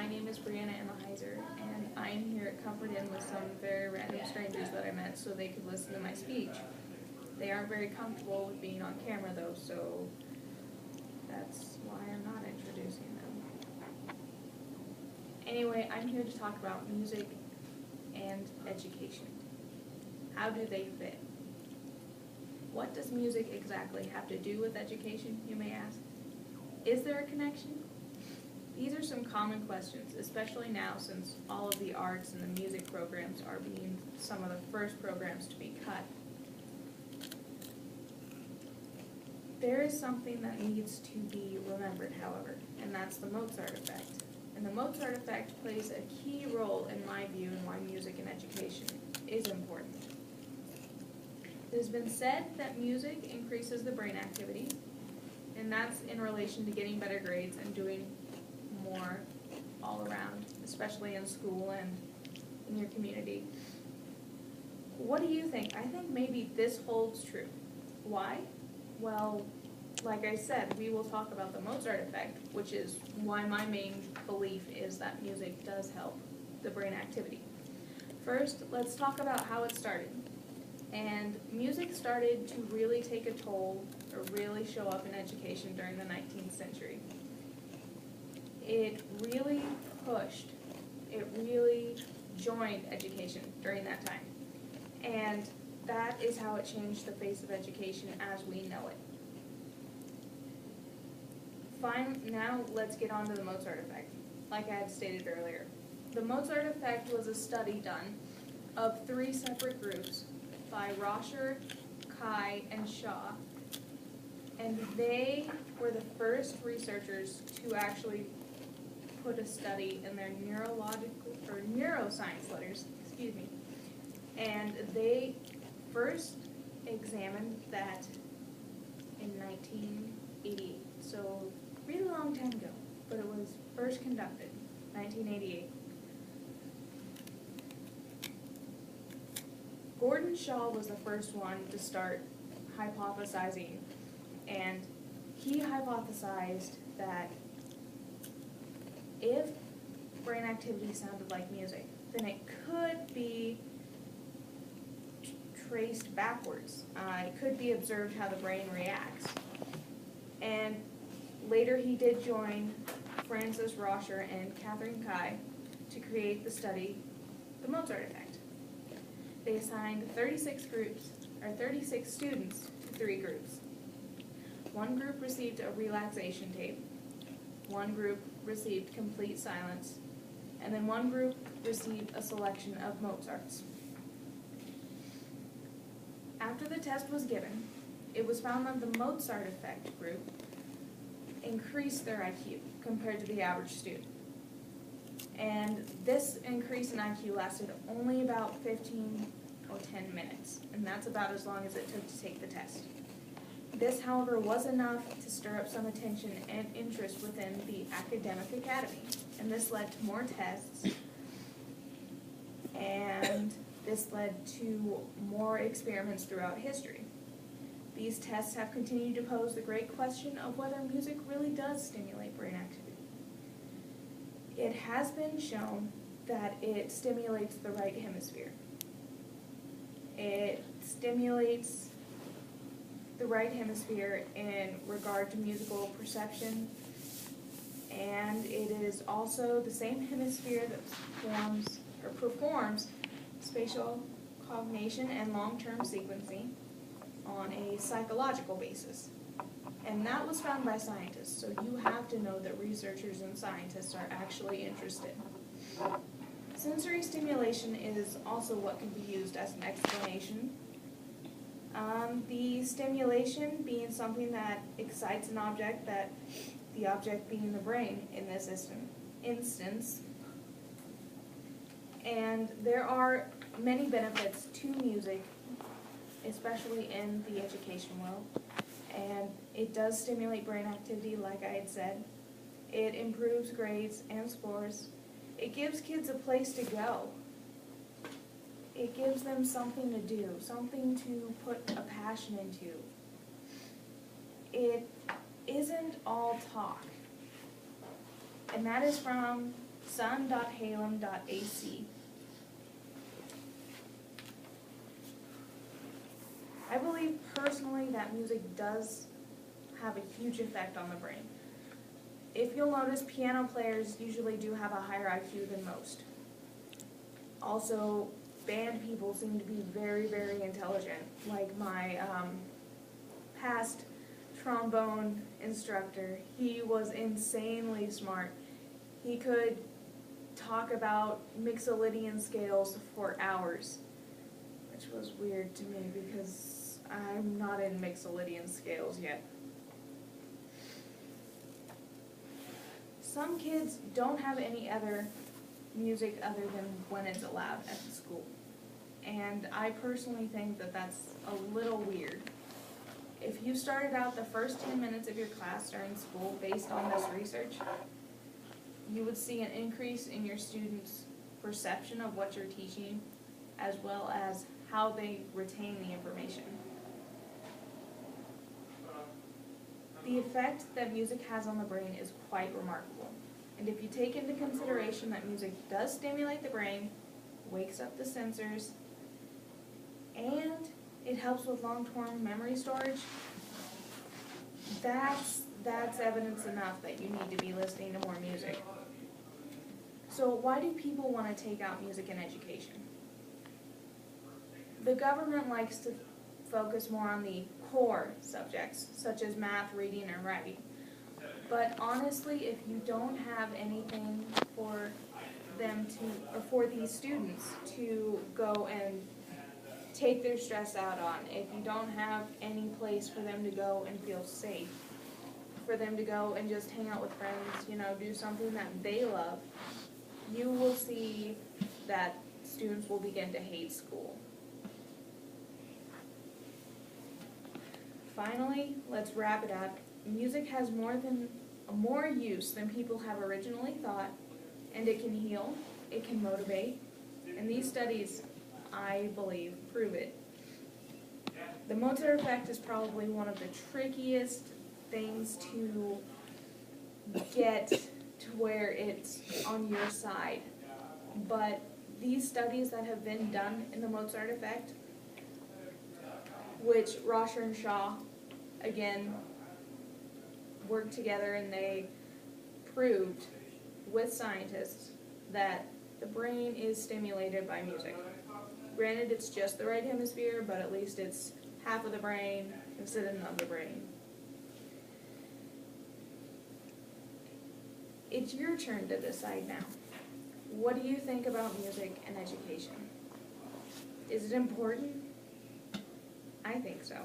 my name is Brianna Emmeheiser, and I'm here at Comfort Inn with some very random strangers that I met so they could listen to my speech. They aren't very comfortable with being on camera though, so that's why I'm not introducing them. Anyway, I'm here to talk about music and education. How do they fit? What does music exactly have to do with education, you may ask? Is there a connection? These are some common questions, especially now since all of the arts and the music programs are being some of the first programs to be cut. There is something that needs to be remembered, however, and that's the Mozart effect. And the Mozart effect plays a key role, in my view, in why music and education is important. It has been said that music increases the brain activity, and that's in relation to getting better grades and doing more all around, especially in school and in your community. What do you think? I think maybe this holds true. Why? Well, like I said, we will talk about the Mozart effect, which is why my main belief is that music does help the brain activity. First, let's talk about how it started. And music started to really take a toll or really show up in education during the 19th century. It really joined education during that time. And that is how it changed the face of education as we know it. Fine, now let's get on to the Mozart effect, like I had stated earlier. The Mozart effect was a study done of 3 separate groups by Roscher, Kai, and Shaw, and they were the first researchers to actually put a study in their neuroscience letters, and they first examined that in 1988, so really long time ago, but it was first conducted, 1988. Gordon Shaw was the first one to start hypothesizing, and he hypothesized that if brain activity sounded like music, then it could be traced backwards. It could be observed how the brain reacts. And later he did join Francis Roscher and Catherine Kai to create the study, the Mozart effect. They assigned 36 students to 3 groups. One group received a relaxation tape, one group received complete silence, and then one group received a selection of Mozart's. After the test was given, it was found that the Mozart effect group increased their IQ compared to the average student. And this increase in IQ lasted only about 15 or 10 minutes, and that's about as long as it took to take the test. This, however, was enough to stir up some attention and interest within the academic academy, and this led to more tests, and this led to more experiments throughout history. These tests have continued to pose the great question of whether music really does stimulate brain activity. It has been shown that it stimulates the right hemisphere. It stimulates the right hemisphere in regard to musical perception, and it is also the same hemisphere that performs spatial cognition and long-term sequencing on a psychological basis. And that was found by scientists, so you have to know that researchers and scientists are actually interested. Sensory stimulation is also what can be used as an explanation. The stimulation being something that excites an object, that the object being the brain in this instance. And there are many benefits to music, especially in the education world. And it does stimulate brain activity, like I had said. It improves grades and scores. It gives kids a place to go. It gives them something to do, something to put a passion into. It isn't all talk. And that is from sun.halem.ac. I believe personally that music does have a huge effect on the brain. If you'll notice, piano players usually do have a higher IQ than most. Also, band people seem to be very, very intelligent. Like my past trombone instructor, he was insanely smart. He could talk about Mixolydian scales for hours, which was weird to me because I'm not in Mixolydian scales yet. Some kids don't have any other music other than when it's allowed at the school. And I personally think that that's a little weird. If you started out the first 10 minutes of your class during school based on this research, you would see an increase in your students' perception of what you're teaching, as well as how they retain the information. The effect that music has on the brain is quite remarkable. And if you take into consideration that music does stimulate the brain, wakes up the sensors, and it helps with long-term memory storage, that's evidence enough that you need to be listening to more music. So why do people want to take out music in education? The government likes to focus more on the core subjects, such as math, reading, and writing. But honestly, if you don't have anything for them to, or for these students to go and take their stress out on, if you don't have any place for them to go and feel safe, for them to go and just hang out with friends, do something that they love, you will see that students will begin to hate school. Finally, let's wrap it up. Music has more use than people have originally thought, and it can heal, it can motivate, and these studies, I believe, prove it. The Mozart effect is probably one of the trickiest things to get to where it's on your side, but these studies that have been done in the Mozart effect, which Rosher and Shaw, again, worked together and they proved with scientists that the brain is stimulated by music. Granted, it's just the right hemisphere, but at least it's half of the brain instead of none of the brain. It's your turn to decide now. What do you think about music and education? Is it important? I think so.